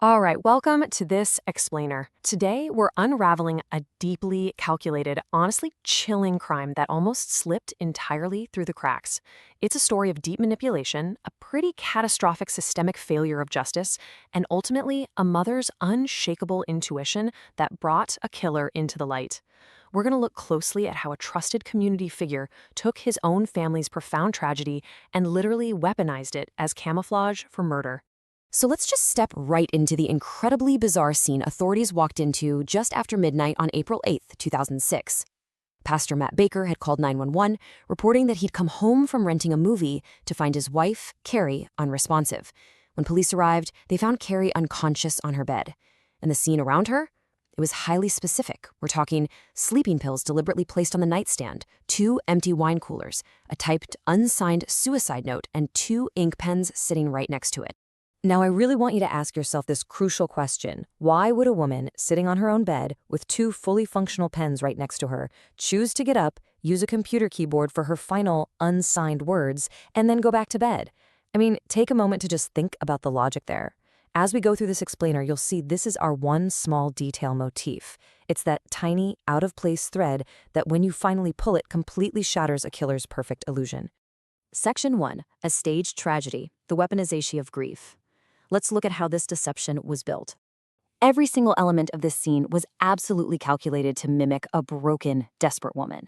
All right, welcome to this explainer. Today, we're unraveling a deeply calculated, honestly chilling crime that almost slipped entirely through the cracks. It's a story of deep manipulation, a pretty catastrophic systemic failure of justice, and ultimately, a mother's unshakable intuition that brought a killer into the light. We're going to look closely at how a trusted community figure took his own family's profound tragedy and literally weaponized it as camouflage for murder. So let's just step right into the incredibly bizarre scene authorities walked into just after midnight on April 8th, 2006. Pastor Matt Baker had called 911, reporting that he'd come home from renting a movie to find his wife, Carrie, unresponsive. When police arrived, they found Carrie unconscious on her bed. And the scene around her? It was highly specific. We're talking sleeping pills deliberately placed on the nightstand, 2 empty wine coolers, a typed unsigned suicide note, and 2 ink pens sitting right next to it. Now, I really want you to ask yourself this crucial question. Why would a woman sitting on her own bed with 2 fully functional pens right next to her choose to get up, use a computer keyboard for her final unsigned words, and then go back to bed? I mean, take a moment to just think about the logic there. As we go through this explainer, you'll see this is our one small detail motif. It's that tiny, out-of-place thread that when you finally pull it completely shatters a killer's perfect illusion. Section 1. A staged tragedy, the weaponization of grief. Let's look at how this deception was built. Every single element of this scene was absolutely calculated to mimic a broken, desperate woman.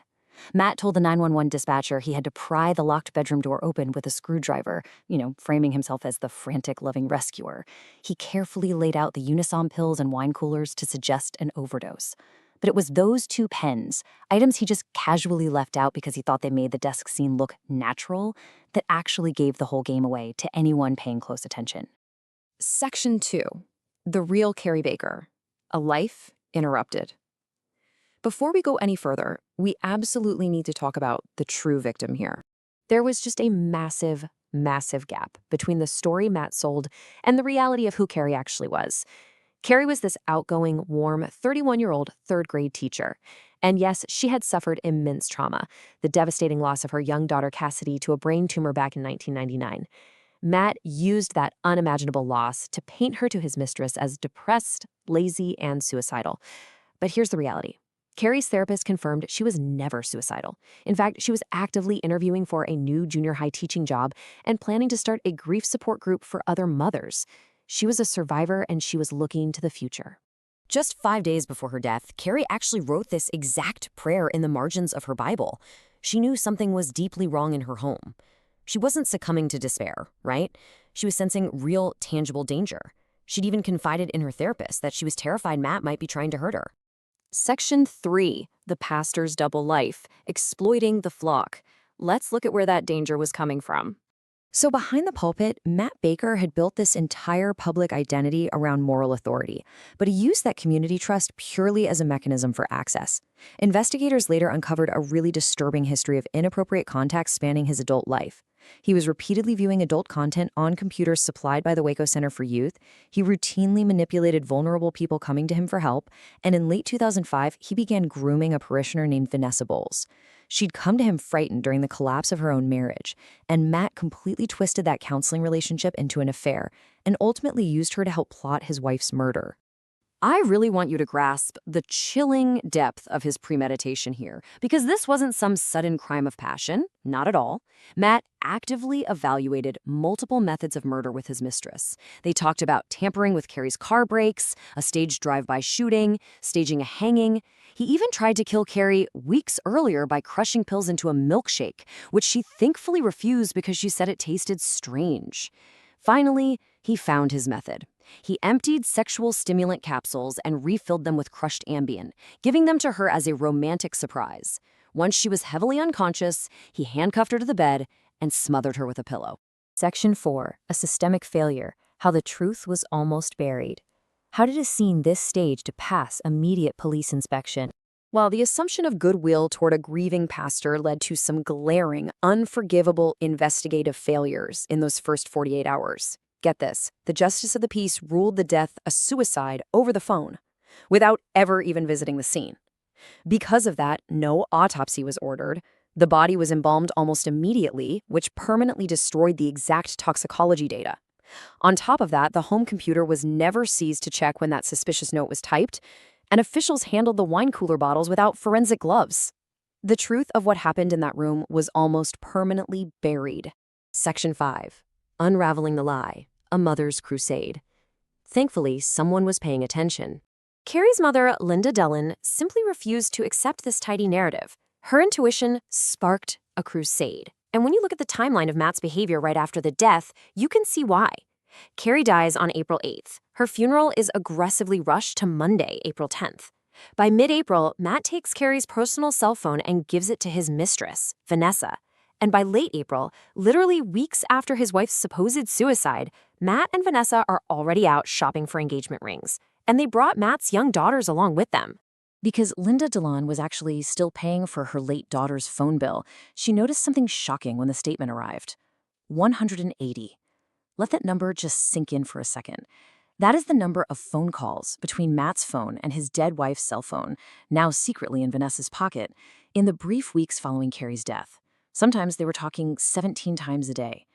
Matt told the 911 dispatcher he had to pry the locked bedroom door open with a screwdriver, framing himself as the frantic, loving rescuer. He carefully laid out the Unisom pills and wine coolers to suggest an overdose. But it was those 2 pens, items he just casually left out because he thought they made the desk scene look natural, that actually gave the whole game away to anyone paying close attention. Section 2. The real Carrie Baker. A life interrupted. Before we go any further, we absolutely need to talk about the true victim here. There was just a massive, massive gap between the story Matt sold and the reality of who Carrie actually was. Carrie was this outgoing, warm, 31-year-old third-grade teacher. And yes, she had suffered immense trauma, the devastating loss of her young daughter Cassidy to a brain tumor back in 1999. Matt used that unimaginable loss to paint her to his mistress as depressed, lazy, and suicidal. But here's the reality. Carrie's therapist confirmed she was never suicidal. In fact, she was actively interviewing for a new junior high teaching job and planning to start a grief support group for other mothers. She was a survivor and she was looking to the future. Just 5 days before her death, Carrie actually wrote this exact prayer in the margins of her Bible. She knew something was deeply wrong in her home. She wasn't succumbing to despair, right? She was sensing real, tangible danger. She'd even confided in her therapist that she was terrified Matt might be trying to hurt her. Section 3. The pastor's double life, exploiting the flock. Let's look at where that danger was coming from. So behind the pulpit, Matt Baker had built this entire public identity around moral authority, but he used that community trust purely as a mechanism for access. Investigators later uncovered a really disturbing history of inappropriate contacts spanning his adult life. He was repeatedly viewing adult content on computers supplied by the Waco Center for Youth. He routinely manipulated vulnerable people coming to him for help. And in late 2005, he began grooming a parishioner named Vanessa Bowles. She'd come to him frightened during the collapse of her own marriage, and Matt completely twisted that counseling relationship into an affair and ultimately used her to help plot his wife's murder. I really want you to grasp the chilling depth of his premeditation here, because this wasn't some sudden crime of passion, not at all. Matt actively evaluated multiple methods of murder with his mistress. They talked about tampering with Carrie's car brakes, a staged drive-by shooting, staging a hanging. He even tried to kill Carrie weeks earlier by crushing pills into a milkshake, which she thankfully refused because she said it tasted strange. Finally, he found his method. He emptied sexual stimulant capsules and refilled them with crushed Ambien, giving them to her as a romantic surprise. Once she was heavily unconscious, he handcuffed her to the bed and smothered her with a pillow. Section 4. A systemic failure. How the truth was almost buried. How did a scene this staged pass immediate police inspection? While the assumption of goodwill toward a grieving pastor led to some glaring, unforgivable investigative failures in those first 48 hours. Get this, the justice of the peace ruled the death a suicide over the phone, without ever even visiting the scene. Because of that, no autopsy was ordered. The body was embalmed almost immediately, which permanently destroyed the exact toxicology data. On top of that, the home computer was never seized to check when that suspicious note was typed, and officials handled the wine cooler bottles without forensic gloves. The truth of what happened in that room was almost permanently buried. Section 5. Unraveling the Lie, a Mother's Crusade. Thankfully, someone was paying attention. Carrie's mother, Linda Dellin, simply refused to accept this tidy narrative. Her intuition sparked a crusade. And when you look at the timeline of Matt's behavior right after the death, you can see why. Carrie dies on April 8th. Her funeral is aggressively rushed to Monday, April 10th. By mid-April, Matt takes Carrie's personal cell phone and gives it to his mistress, Vanessa. And by late April, literally weeks after his wife's supposed suicide, Matt and Vanessa are already out shopping for engagement rings. And they brought Matt's young daughters along with them. Because Linda Dellin was actually still paying for her late daughter's phone bill, she noticed something shocking when the statement arrived. 180. Let that number just sink in for a second. That is the number of phone calls between Matt's phone and his dead wife's cell phone, now secretly in Vanessa's pocket, in the brief weeks following Carrie's death. Sometimes they were talking 17 times a day.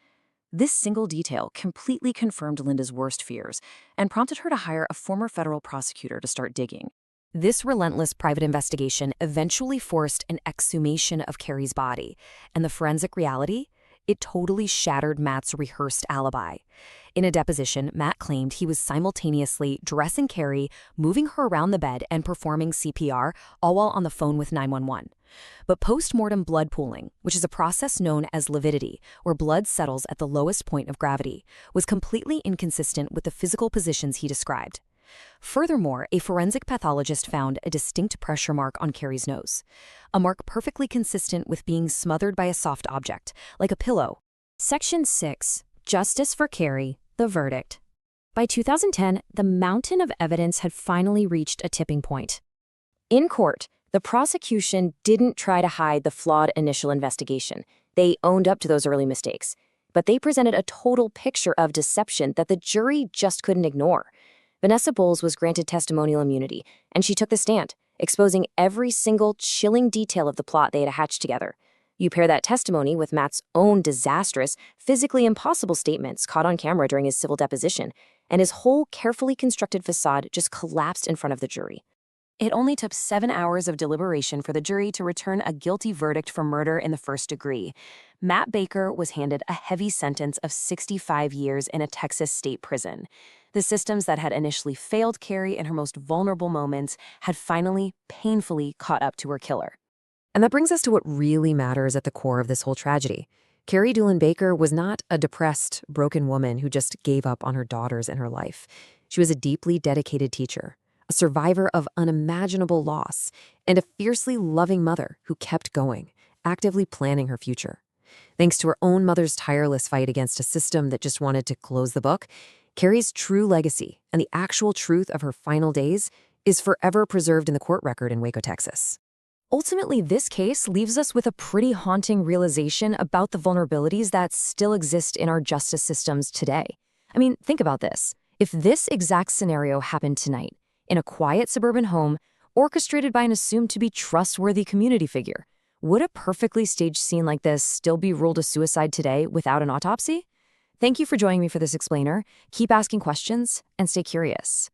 This single detail completely confirmed Linda's worst fears and prompted her to hire a former federal prosecutor to start digging. This relentless private investigation eventually forced an exhumation of Carrie's body, and the forensic reality? It totally shattered Matt's rehearsed alibi. In a deposition, Matt claimed he was simultaneously dressing Carrie, moving her around the bed, and performing CPR, all while on the phone with 911. But post-mortem blood pooling, which is a process known as lividity, where blood settles at the lowest point of gravity, was completely inconsistent with the physical positions he described. Furthermore, a forensic pathologist found a distinct pressure mark on Carrie's nose, a mark perfectly consistent with being smothered by a soft object, like a pillow. Section 6. Justice for Carrie, the verdict. By 2010, the mountain of evidence had finally reached a tipping point. In court, the prosecution didn't try to hide the flawed initial investigation. They owned up to those early mistakes. But they presented a total picture of deception that the jury just couldn't ignore. Vanessa Bowles was granted testimonial immunity, and she took the stand, exposing every single chilling detail of the plot they had hatched together. You pair that testimony with Matt's own disastrous, physically impossible statements caught on camera during his civil deposition, and his whole carefully constructed facade just collapsed in front of the jury. It only took 7 hours of deliberation for the jury to return a guilty verdict for murder in the first degree. Matt Baker was handed a heavy sentence of 65 years in a Texas state prison. The systems that had initially failed Carrie in her most vulnerable moments had finally, painfully caught up to her killer. And that brings us to what really matters at the core of this whole tragedy. Carrie Doolin Baker was not a depressed, broken woman who just gave up on her daughters and her life. She was a deeply dedicated teacher, a survivor of unimaginable loss, and a fiercely loving mother who kept going, actively planning her future. Thanks to her own mother's tireless fight against a system that just wanted to close the book, Carrie's true legacy and the actual truth of her final days is forever preserved in the court record in Waco, Texas. Ultimately, this case leaves us with a pretty haunting realization about the vulnerabilities that still exist in our justice systems today. I mean, think about this. If this exact scenario happened tonight, in a quiet suburban home, orchestrated by an assumed-to-be trustworthy community figure, would a perfectly staged scene like this still be ruled a suicide today without an autopsy? Thank you for joining me for this explainer. Keep asking questions and stay curious.